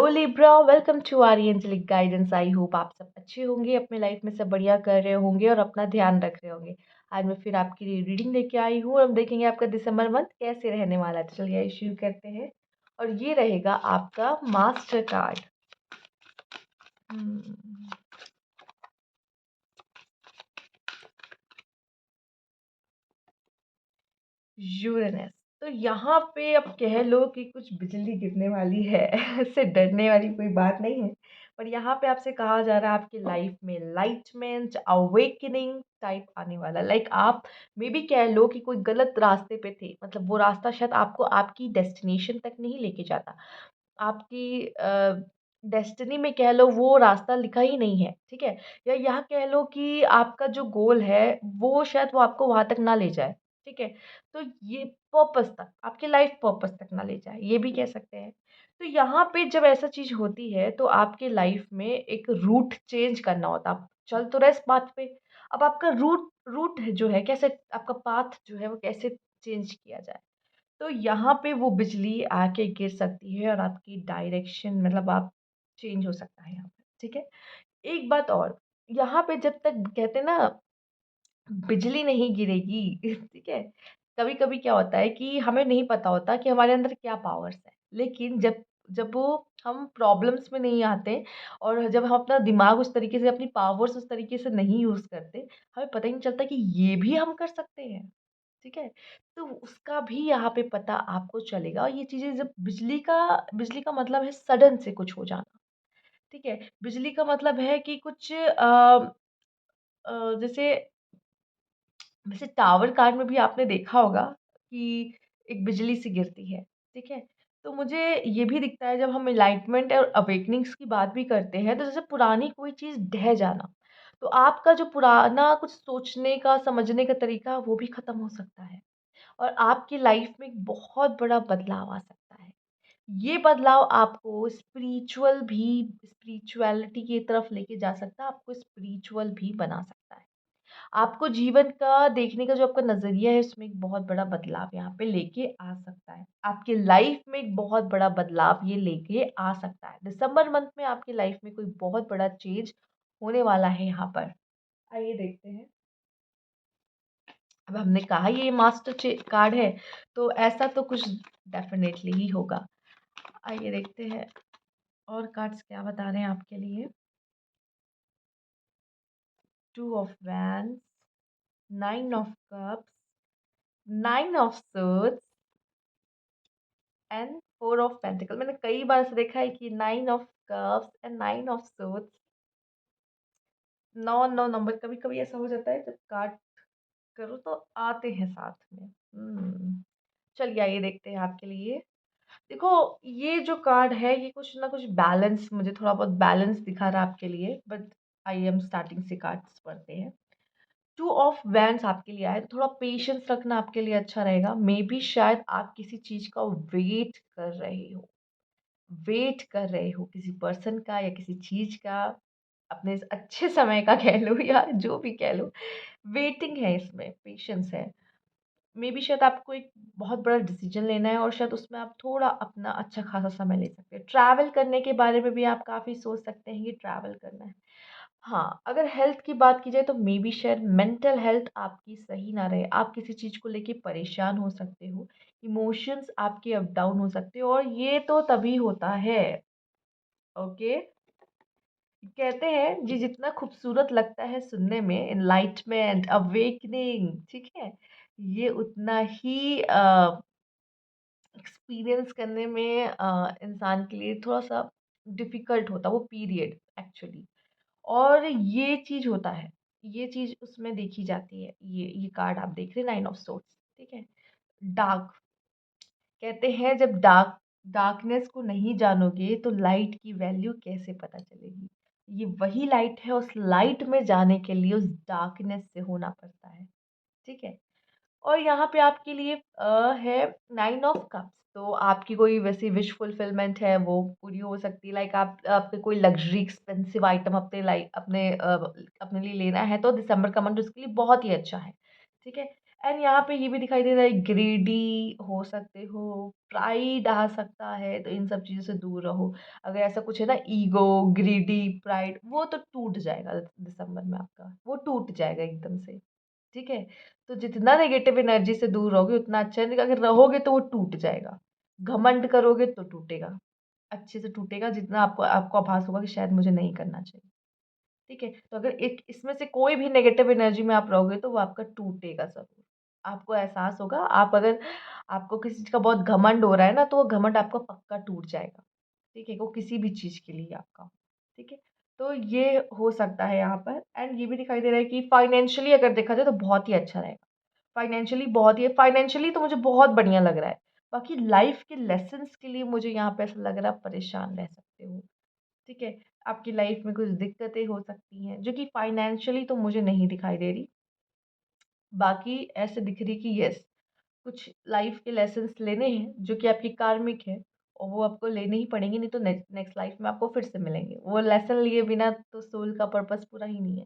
Libra, welcome to our angelic guidance. I hope आप सब अच्छे होंगे, अपने लाइफ में सब बढ़िया कर रहे होंगे और अपना ध्यान रख रहे होंगे। आज मैं फिर आपके लिए रीडिंग लेके आई हूँ और हम देखेंगे आपका दिसंबर मंथ कैसे रहने वाला है। तो चलिए शुरू करते हैं और ये रहेगा आपका मास्टर कार्ड। यूरेनस। तो यहाँ पे अब कह लो कि कुछ बिजली गिरने वाली है। इससे डरने वाली कोई बात नहीं है, पर यहाँ पे आपसे कहा जा रहा है आपकी लाइफ में लाइटमेंट अवेकनिंग टाइप आने वाला। लाइक आप मे भी कह लो कि कोई गलत रास्ते पे थे, मतलब वो रास्ता शायद आपको आपकी डेस्टिनेशन तक नहीं लेके जाता। आपकी डेस्टिनी में कह लो वो रास्ता लिखा ही नहीं है, ठीक है? या यहाँ कह लो कि आपका जो गोल है वो शायद वो आपको वहाँ तक ना ले जाए, ठीक है? तो ये पर्पस तक, आपके लाइफ पर्पस तक ना ले जाए, ये भी कह सकते हैं। तो यहाँ पे जब ऐसा चीज़ होती है तो आपके लाइफ में एक रूट चेंज करना होता है। आप चल तो रहे इस पाथ पे, अब आपका रूट रूट है जो है कैसे, आपका पाथ जो है वो कैसे चेंज किया जाए। तो यहाँ पे वो बिजली आके गिर सकती है और आपकी डायरेक्शन, मतलब आप चेंज हो सकता है यहाँ पे, ठीक है? एक बात और, यहाँ पे जब तक कहते हैं ना बिजली नहीं गिरेगी, ठीक है? कभी-कभी क्या होता है कि हमें नहीं पता होता कि हमारे अंदर क्या पावर्स है। लेकिन जब जब वो हम प्रॉब्लम्स में नहीं आते और जब हम अपना दिमाग उस तरीके से, अपनी पावर्स उस तरीके से नहीं यूज़ करते, हमें पता ही नहीं चलता कि ये भी हम कर सकते हैं। ठीक है? तो उसका भी यहाँ पे पता आपको चलेगा और ये चीज़ें जब बिजली का मतलब है सडन से कुछ हो जाना, ठीक है? बिजली का मतलब है कि कुछ जैसे वैसे टावर कार में भी आपने देखा होगा कि एक बिजली सी गिरती है, ठीक है? तो मुझे ये भी दिखता है जब हम एनलाइटमेंट और अवेकनिंग्स की बात भी करते हैं, तो जैसे पुरानी कोई चीज़ ढह जाना, तो आपका जो पुराना कुछ सोचने का, समझने का तरीका वो भी खत्म हो सकता है। और आपकी लाइफ में एक बहुत बड़ा बदलाव आ सकता है। ये बदलाव आपको स्पिरिचुअलिटी की तरफ लेके जा सकता है, आपको स्पिरिचुअल भी बना सकता है। आपको जीवन का देखने का जो आपका नज़रिया है उसमें एक बहुत बड़ा बदलाव यहाँ पे लेके आ सकता है। आपकी लाइफ में एक बहुत बड़ा बदलाव ये लेके आ सकता है। दिसंबर मंथ में आपकी लाइफ में कोई बहुत बड़ा चेंज होने वाला है यहाँ पर। आइए देखते हैं। अब हमने कहा ये मास्टर कार्ड है, तो ऐसा तो कुछ डेफिनेटली ही होगा। आइए देखते हैं और कार्ड्स क्या बता रहे हैं आपके लिए। Two of wands, nine of cups, nine of swords and four of pentacle. मैंने कई बार ऐसा देखा है कि nine of cups and nine of swords, now now number कभी कभी ऐसा हो जाता है जब कार्ड करो तो आते हैं साथ में। चलिए आइए देखते हैं आपके लिए। देखो, ये जो कार्ड है ये कुछ ना कुछ बैलेंस, मुझे थोड़ा बहुत बैलेंस दिखा रहा है आपके लिए, बट आई एम स्टार्टिंग से कार्ड्स पढ़ते हैं। टू ऑफ वैंड्स आपके लिए आए तो थोड़ा पेशेंस रखना आपके लिए अच्छा रहेगा। मे बी शायद आप किसी चीज़ का वेट कर रहे हो किसी पर्सन का या किसी चीज़ का, अपने इस अच्छे समय का कह लो या जो भी कह लो। वेटिंग है इसमें, पेशेंस है। मे बी शायद आपको एक बहुत बड़ा डिसीजन लेना है और शायद उसमें आप थोड़ा अपना अच्छा खासा समय ले सकते हैं। ट्रैवल करने के बारे में भी आप काफ़ी सोच सकते हैं कि ट्रैवल करना है। हाँ, अगर हेल्थ की बात की जाए तो मे बी शायद मेंटल हेल्थ आपकी सही ना रहे। आप किसी चीज़ को लेके परेशान हो सकते हो। इमोशंस आपके अप डाउन हो सकते हो और ये तो तभी होता है, ओके? कहते हैं जी जितना खूबसूरत लगता है सुनने में एनलाइटमेंट, अवेकनिंग, ठीक है? ये उतना ही एक्सपीरियंस करने में इंसान के लिए थोड़ा-सा डिफ़िकल्ट होता है वो पीरियड एक्चुअली। और ये चीज़ होता है, ये चीज़ उसमें देखी जाती है। ये कार्ड आप देख रहे हैं, नाइन ऑफ सोर्ड्स, ठीक है? डार्क, कहते हैं जब डार्कनेस को नहीं जानोगे तो लाइट की वैल्यू कैसे पता चलेगी? ये वही लाइट है, उस लाइट में जाने के लिए उस डार्कनेस से होना पड़ता है, ठीक है? और यहाँ पे आपके लिए है नाइन ऑफ कप्स। तो आपकी कोई वैसी विश फुलफिलमेंट है वो पूरी हो सकती है। लाइक आप आपके कोई लग्जरी एक्सपेंसिव आइटम अपने लिए लेना है तो दिसंबर का मंथ उसके लिए बहुत ही अच्छा है, ठीक है? एंड यहाँ पे ये भी दिखाई दे रहा है ग्रीडी हो सकते हो, प्राइड आ सकता है, तो इन सब चीज़ों से दूर रहो। अगर ऐसा कुछ है ना, ईगो, ग्रीडी, प्राइड, वो तो टूट जाएगा दिसंबर में आपका, वो टूट जाएगा एकदम से। ठीक है? तो जितना नेगेटिव एनर्जी से दूर रहोगे उतना अच्छा है, अगर रहोगे तो वो टूट जाएगा। घमंड करोगे तो टूटेगा, अच्छे से टूटेगा, जितना आपको आपको आभास होगा कि शायद मुझे नहीं करना चाहिए। ठीक है? तो अगर एक इसमें से कोई भी नेगेटिव एनर्जी में आप रहोगे तो वो आपका टूटेगा ज़रूर। आपको एहसास होगा, आप अगर आपको किसी चीज़ का बहुत घमंड हो रहा है ना, तो वो घमंड आपका पक्का टूट जाएगा। ठीक है? वो किसी भी चीज़ के लिए आपका। ठीक है? तो ये हो सकता है यहाँ पर, एंड ये भी दिखाई दे रहा है कि फाइनेंशियली अगर देखा जाए तो बहुत ही अच्छा रहेगा। फाइनेंशियली तो मुझे बहुत बढ़िया लग रहा है। बाकी लाइफ़ के लेसन्स के लिए मुझे यहाँ पे ऐसा लग रहा है, परेशान रह सकते हो। ठीक है? आपकी लाइफ़ में कुछ दिक्कतें हो सकती हैं, जो कि फाइनेंशियली तो मुझे नहीं दिखाई दे रही। बाकी ऐसे दिख रही कि येस, कुछ लाइफ़ के लेसन्स लेने हैं, जो कि आपकी कार्मिक है, और वो आपको लेने ही पड़ेंगे, नहीं तो नेक्स्ट लाइफ़ में आपको फिर से मिलेंगे। वो लेसन लिए बिना तो सोल का पर्पस पूरा ही नहीं है।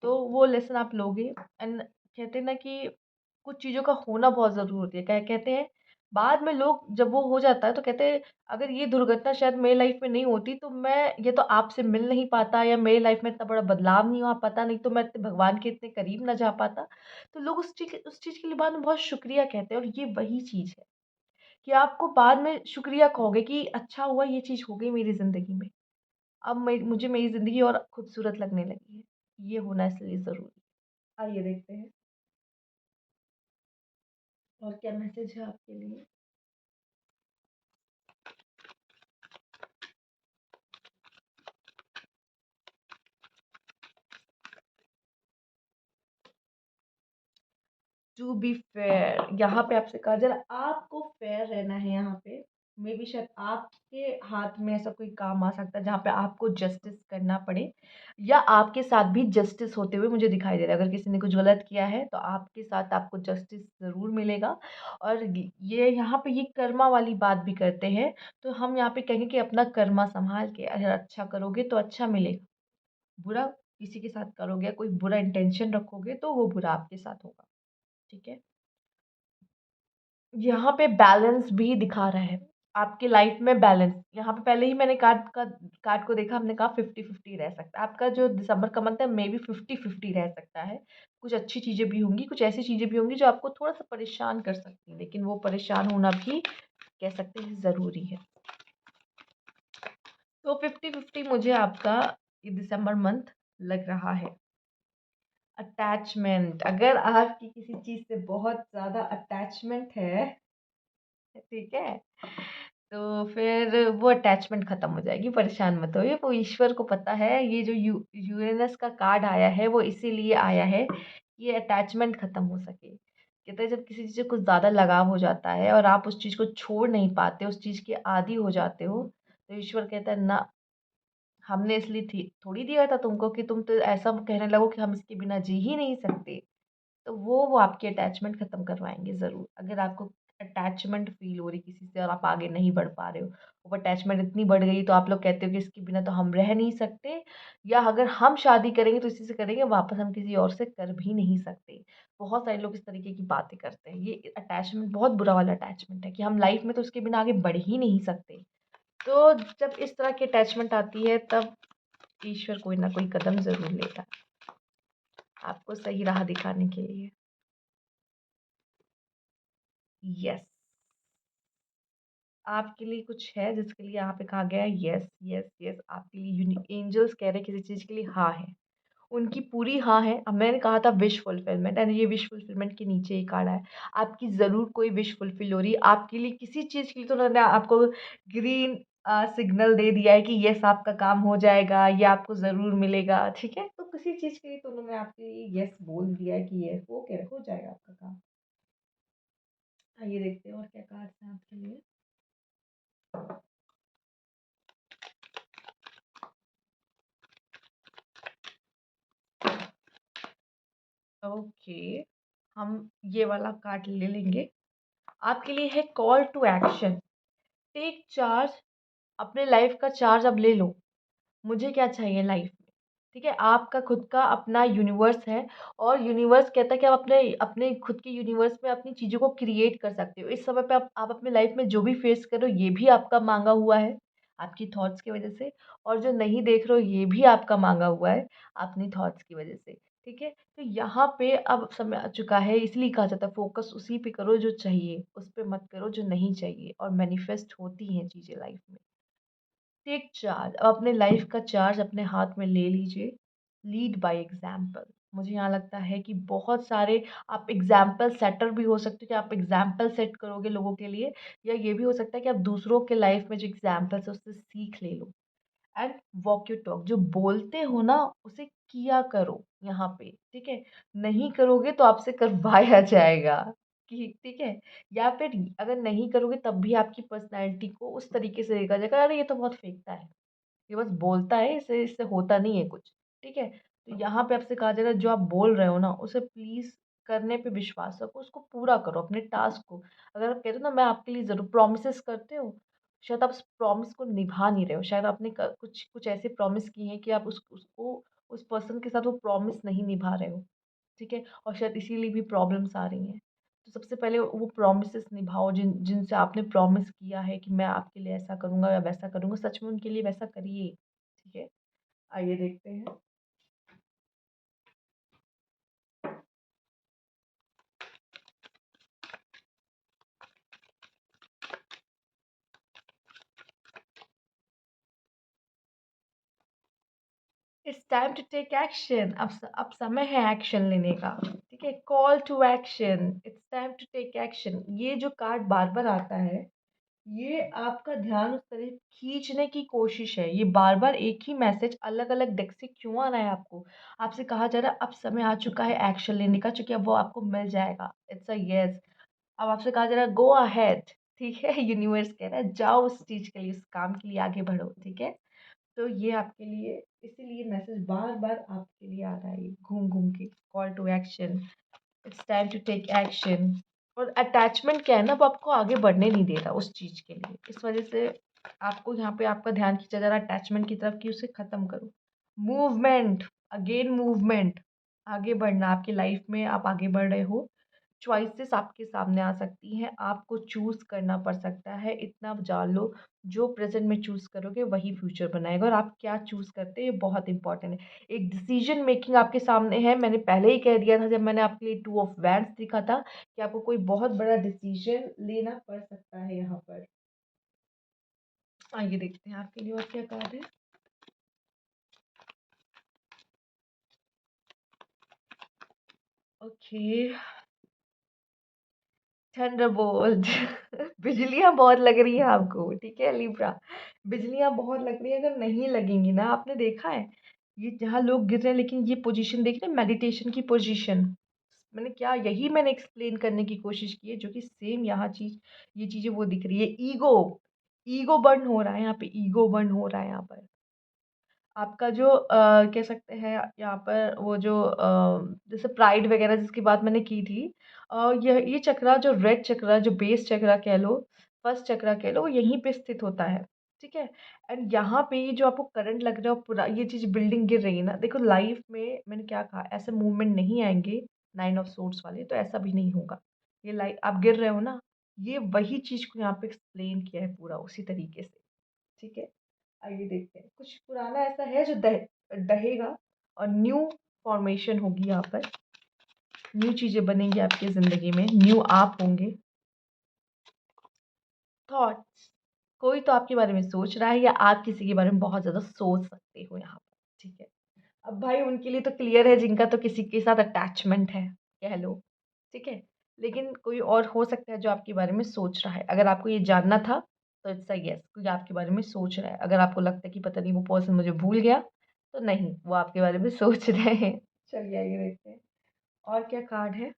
तो वो लेसन आप लोगे, एंड कहते हैं ना कि कुछ चीज़ों का होना बहुत ज़रूरी होती है। क्या कहते हैं, बाद में लोग जब वो हो जाता है तो कहते हैं, अगर ये दुर्घटना शायद मेरी लाइफ में नहीं होती तो मैं ये तो आपसे मिल नहीं पाता, या मेरी लाइफ में इतना बड़ा बदलाव नहीं आ पाता, नहीं तो मैं भगवान के इतने करीब ना जा पाता। तो लोग उस चीज़ के लिए बाद में बहुत शुक्रिया कहते हैं, और ये वही चीज़ है कि आपको बाद में शुक्रिया कहोगे कि अच्छा हुआ ये चीज़ हो गई मेरी ज़िंदगी में। अब मुझे मेरी ज़िंदगी और खूबसूरत लगने लगी है। ये होना इसलिए ज़रूरी है। आइए देखते हैं और क्या मैसेज है आपके लिए। टू बी फेयर, यहाँ पे आपसे कहा जा रहा है आपको फेयर रहना है यहाँ पे। मे बी शायद आपके हाथ में ऐसा कोई काम आ सकता है जहाँ पे आपको जस्टिस करना पड़े, या आपके साथ भी जस्टिस होते हुए मुझे दिखाई दे रहा है। अगर किसी ने कुछ गलत किया है तो आपके साथ आपको जस्टिस ज़रूर मिलेगा। और ये यहाँ पे ये कर्मा वाली बात भी करते हैं, तो हम यहाँ पे कहेंगे कि अपना कर्मा संभाल के अगर अच्छा करोगे तो अच्छा मिलेगा, बुरा किसी के साथ करोगे, कोई बुरा इंटेंशन रखोगे तो वो बुरा आपके साथ होगा। ठीक है? यहाँ पे बैलेंस भी दिखा रहा है, आपकी लाइफ में बैलेंस। यहाँ पे पहले ही मैंने कार्ड को देखा, हमने कहा 50-50 रह सकता है। आपका जो दिसंबर का मंथ है मे बी 50-50 रह सकता है। कुछ अच्छी चीज़ें भी होंगी, कुछ ऐसी चीज़ें भी होंगी जो आपको थोड़ा-सा परेशान कर सकती हैं, लेकिन वो परेशान होना भी कह सकते हैं ज़रूरी है। तो 50-50 मुझे आपका ये दिसंबर मंथ लग रहा है। अटैचमेंट, अगर आपकी किसी चीज़ से बहुत ज़्यादा अटैचमेंट है, ठीक है? तो फिर वो अटैचमेंट खत्म हो जाएगी, परेशान मत होइए, वो ईश्वर को पता है। ये जो यूरेनस का कार्ड आया है वो इसीलिए आया है, ये अटैचमेंट खत्म हो सके। कहते हैं जब किसी चीज़ से कुछ ज़्यादा लगाव हो जाता है और आप उस चीज़ को छोड़ नहीं पाते, उस चीज़ के आदी हो जाते हो, तो ईश्वर कहता है ना, हमने इसलिए थोड़ी दिया था तुमको कि तुम तो ऐसा कहने लगो कि हम इसके बिना जी ही नहीं सकते। तो वो आपकी अटैचमेंट ख़त्म करवाएँगे ज़रूर। अगर आपको अटैचमेंट फ़ील हो रही किसी से और आप आगे नहीं बढ़ पा रहे हो, वो अटैचमेंट इतनी बढ़ गई तो आप लोग कहते हो कि इसके बिना तो हम रह नहीं सकते, या अगर हम शादी करेंगे तो इसी से करेंगे, वापस हम किसी और से कर भी नहीं सकते। बहुत सारे लोग इस तरीके की बातें करते हैं। ये अटैचमेंट बहुत बुरा वाला अटैचमेंट है कि हम लाइफ़ में तो उसके बिना आगे बढ़ ही नहीं सकते। तो जब इस तरह की अटैचमेंट आती है तब ईश्वर कोई ना कोई कदम ज़रूर लेगा, आपको सही राह दिखाने के लिए। यस। आपके लिए कुछ है जिसके लिए यहाँ पे कहा गया है यस, यस, यस, आपके लिए एंजल्स कह रहे हैं किसी चीज़ के लिए हाँ है। उनकी पूरी हाँ है। अब मैंने कहा था विश फुलफिलमेंट, एंड ये विश फुलफिलमेंट के नीचे ही कार्ड है। आपकी ज़रूर कोई विश फुलफिल हो रही है। आपके लिए किसी चीज़ के लिए तो उन्होंने आपको ग्रीन सिग्नल दे दिया है कि यस आपका काम हो जाएगा, ये आपको ज़रूर मिलेगा, ठीक है? तो किसी चीज़ के लिए तो उन्होंने आपके लिए यस बोल दिया है कि यस वो कह हो जाएगा आपका काम। आइए देखते हैं और क्या कार्ड्स हैं आपके लिए। ओके, हम ये वाला कार्ड ले लेंगे। आपके लिए है call to action. Take charge, अपने लाइफ का चार्ज अब ले लो। मुझे क्या चाहिए लाइफ में? ठीक है? आपका खुद का अपना यूनिवर्स है और यूनिवर्स कहता है कि आप अपने अपने खुद के यूनिवर्स में अपनी चीज़ों को क्रिएट कर सकते हो। इस समय पे आप अपनी लाइफ़ में जो भी फेस कर रहे हो, ये भी आपका माँगा हुआ है, आपकी थॉट्स की वज़ह से, और जो नहीं देख रहे हो, ये भी आपका माँगा हुआ है, अपनी थॉट्स की वज़ह से। ठीक है? तो यहाँ पे अब समय आ चुका है, इसलिए कहा जाता है फ़ोकस उसी पे करो जो चाहिए, उस पे मत करो जो नहीं चाहिए, और मैनिफेस्ट होती हैं चीज़ें लाइफ़ में। टेक चार्ज, अब अपने लाइफ का चार्ज अपने हाथ में ले लीजिए। Lead by example. मुझे यहाँ लगता है कि बहुत सारे आप एग्जाम्पल सेटर भी हो सकते हो कि आप एग्जाम्पल सेट करोगे लोगों के लिए, या ये भी हो सकता है कि आप दूसरों के लाइफ में जो एग्जाम्पल्स है उससे सीख ले लो। एंड वॉक योर टॉक, जो बोलते हो ना उसे किया करो यहाँ पे, ठीक है? नहीं करोगे तो आपसे करवाया जाएगा, कि ठीक है? या फिर अगर नहीं करोगे तब भी आपकी पर्सनैलिटी को उस तरीके से देखा जाएगा, अरे ये तो बहुत फेंकता है, ये बस बोलता है, इससे इससे होता नहीं है कुछ, ठीक है? तो यहाँ पे आपसे कहा जाएगा जो आप बोल रहे हो ना उसे प्लीज़ करने पे विश्वास रखो, उसको पूरा करो, अपने टास्क को। अगर आप कहते हो ना मैं आपके लिए ज़रूर प्रोमिसेस करते हो, शायद आप उस प्रॉमिस को निभा नहीं रहे हो, शायद आपने कुछ कुछ ऐसे प्रॉमिस किए हैं कि आप उसको उस पर्सन के साथ वो प्रॉमिस नहीं निभा रहे हो, ठीक है? और शायद इसीलिए भी प्रॉब्लम्स आ रही हैं। तो सबसे पहले वो प्रॉमिसेस निभाओ जिनसे आपने प्रॉमिस किया है कि मैं आपके लिए ऐसा करूँगा या वैसा करूँगा, सच में उनके लिए वैसा करिए, ठीक है? आइए देखते हैं। It's time to take action. अब समय है एक्शन लेने का, ठीक है? Call to action, it's time to take action. ये जो कार्ड बार-बार आता है, ये आपका ध्यान उस तरफ खींचने की कोशिश है। ये बार-बार एक ही मैसेज अलग-अलग डेक से क्यों आ रहा है आपको? आपसे कहा जा रहा है अब समय आ चुका है एक्शन लेने का, क्योंकि अब वो आपको मिल जाएगा। It's a yes. अब आपसे कहा जा रहा है गो अहेड, ठीक है? यूनिवर्स कह रहा है जाओ उस चीज़ के लिए, उस काम के लिए आगे बढ़ो, ठीक है? तो ये आपके लिए, इसीलिए मैसेज बार-बार आपके लिए आ रहा है, ये घूम-घूम के। Call to action, it's time to take action. और अटैचमेंट क्या है ना, वो आपको आगे बढ़ने नहीं दे रहा उस चीज़ के लिए। इस वज़ह से आपको यहाँ पे आपका ध्यान खींचा जा रहा है अटैचमेंट की तरफ कि उसे ख़त्म करो। मूवमेंट, अगेन मूवमेंट, आगे बढ़ना। आपकी लाइफ़ में आप आगे बढ़ रहे हो, चॉइसेस आपके सामने आ सकती हैं, आपको चूज़ करना पड़ सकता है। इतना जान लो, जो प्रेज़ेंट में चूज़ करोगे वही फ्यूचर बनाएगा, और आप क्या चूज़ करते हैं ये बहुत इम्पोर्टेंट है। एक डिसीज़न मेकिंग आपके सामने है, मैंने पहले ही कह दिया था जब मैंने आपके लिए टू ऑफ वैंड्स दिखा था कि आपको कोई बहुत बड़ा डिसीज़न लेना पड़ सकता है यहाँ पर। आइए देखते हैं आपके लिए और क्या कार्ड है। Okay, Thunderbolt. बिजलियाँ बहुत लग रही हैं आपको, ठीक है लिब्रा? बिजलियाँ बहुत लग रही हैं, अगर नहीं लगेंगी ना, आपने देखा है, ये जहाँ लोग गिर रहे हैं, लेकिन ये पोज़ीशन देख रहे हैं मेडिटेशन की पोज़ीशन। मैंने एक्सप्लेन करने की कोशिश की है, जो कि सेम यहाँ चीज़, ये चीज़ें वो दिख रही है। ईगो, ईगो बर्न हो रहा है यहाँ पे, ईगो बर्न हो रहा है यहाँ पर। आपका जो कह सकते हैं यहाँ पर वो जो जैसे प्राइड वगैरह जिसकी बात मैंने की थी, ये चक्रा जो रेड चक्रा, जो बेस चक्रा कह लो, फर्स्ट चक्रा कह लो, वो यहीं पे स्थित होता है, ठीक है? एंड यहाँ पे ये जो आपको करंट लग रहा है, पूरा ये चीज़ बिल्डिंग गिर रही है ना, देखो लाइफ में मैंने क्या कहा, ऐसे मूवमेंट नहीं आएंगे नाइन ऑफ सोर्ड्स वाले, तो ऐसा भी नहीं होगा। ये लाइफ आप गिर रहे हो ना, ये वही चीज़ को यहाँ पे एक्सप्लेन किया है पूरा उसी तरीके से, ठीक है? आइए देखते हैं। कुछ पुराना ऐसा है जो ढहेगा, और न्यू फॉर्मेशन होगी यहाँ पर। न्यू चीज़ें बनेंगी आपकी ज़िंदगी में, न्यू आप होंगे। थॉट्स, कोई तो आपके बारे में सोच रहा है, या आप किसी के बारे में बहुत ज़्यादा सोच सकते हो यहाँ पर, ठीक है? अब भाई उनके लिए तो क्लियर है जिनका तो किसी के साथ अटैचमेंट है, कह लो, ठीक है? लेकिन कोई और हो सकता है जो आपके बारे में सोच रहा है। अगर आपको ये जानना था तो इट्स अ येस, कोई आपके बारे में सोच रहा है। अगर आपको लगता है कि पता नहीं वो पर्सन मुझे भूल गया, तो नहीं, वो आपके बारे में सोच रहे हैं। चलिए आइए देखते हैं और क्या कार्ड है।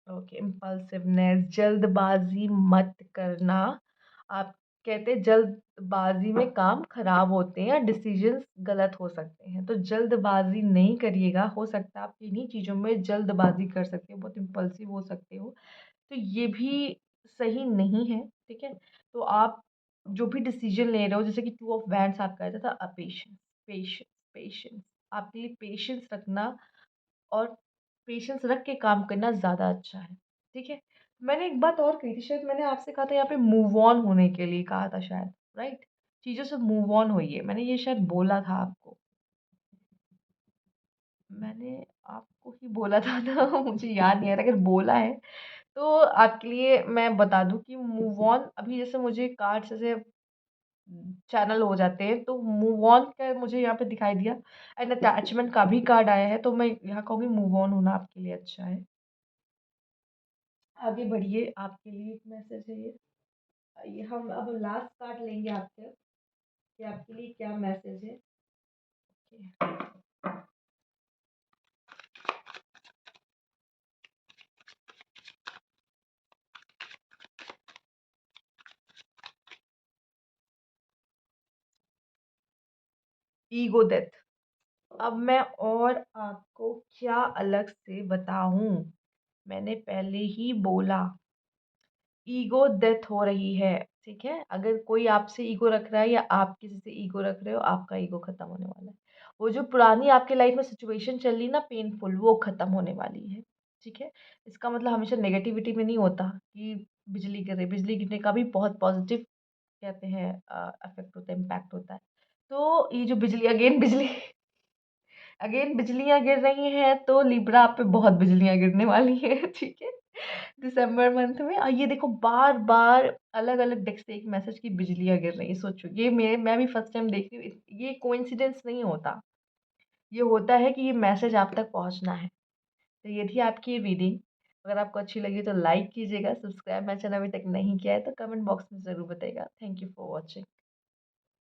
ओके, इम्पल्सिवनेस, जल्दबाजी मत करना। आप कहते हैं जल्दबाजी में काम खराब होते हैं या डिसीजंस गलत हो सकते हैं, तो जल्दबाजी नहीं करिएगा। हो सकता है आप इन्हीं चीज़ों में जल्दबाजी कर सकते हो, बहुत इम्पल्सिव हो सकते हो। तो ये भी सही नहीं है, ठीक है? तो आप जो भी डिसीज़न ले रहे हो, जैसे कि 2 ऑफ वैंड्स आपका आया था, पेशेंस, पेशेंस, पेशेंस। आपके लिए पेशेंस रखना और पेशेंस रख के काम करना ज़्यादा अच्छा है, ठीक है? मैंने एक बात और कही थी, शायद मैंने आपसे कहा था यहाँ पे मूव ऑन होने के लिए कहा था शायद, राइट? चीज़ों से मूव ऑन होइए, मैंने ये शायद बोला था आपको। मैंने आपको ही बोला था ना मुझे याद नहीं आ रहा, अगर बोला है तो आपके लिए मैं बता दूँ कि मूव ऑन अभी जैसे मुझे कार्ड्स ऐसे चैनल हो जाते हैं, तो मूव ऑन का मुझे यहाँ पे दिखाई दिया एंड अटैचमेंट का भी कार्ड आया है, तो मैं यहाँ कहूँगी मूव ऑन होना आपके लिए अच्छा है। आगे बढ़िए, आपके लिए एक मैसेज है ये। ये हम अब लास्ट कार्ड लेंगे आपसे कि आपके लिए क्या मैसेज है। ओके। Ego death. अब मैं और आपको क्या अलग से बताऊँ? मैंने पहले ही बोला ईगो डेथ हो रही है, ठीक है? अगर कोई आपसे ईगो रख रहा है या आप किसी से ईगो रख रहे हो, आपका ईगो खत्म होने वाला है। वो जो पुरानी आपकी लाइफ में सिचुएशन चल रही है ना पेनफुल, वो खत्म होने वाली है, ठीक है? इसका मतलब हमेशा नेगेटिविटी में नहीं होता कि बिजली गिर रही, बिजली गिरने का भी बहुत पॉजिटिव कहते हैं इफ़ेक्ट होता है, इम्पैक्ट होता है। तो ये जो बिजली बिजली अगेन बिजलियाँ गिर रही हैं, तो लिब्रा आप पे बहुत बिजलियाँ गिरने वाली हैं, ठीक है? दिसंबर मंथ में ये देखो बार-बार अलग-अलग डेक से एक मैसेज की बिजलियाँ गिर रही हैं, सोचो ये मैं भी फर्स्ट टाइम देख रही हूँ, ये कोइंसिडेंस नहीं होता। ये होता है कि ये मैसेज आप तक पहुँचना है। तो ये थी आपकी रीडिंग। अगर आपको अच्छी लगी तो लाइक कीजिएगा, सब्सक्राइब मेरा चैनल अभी तक नहीं किया है तो कमेंट बॉक्स में ज़रूर बताइएगा। Thank you for watching.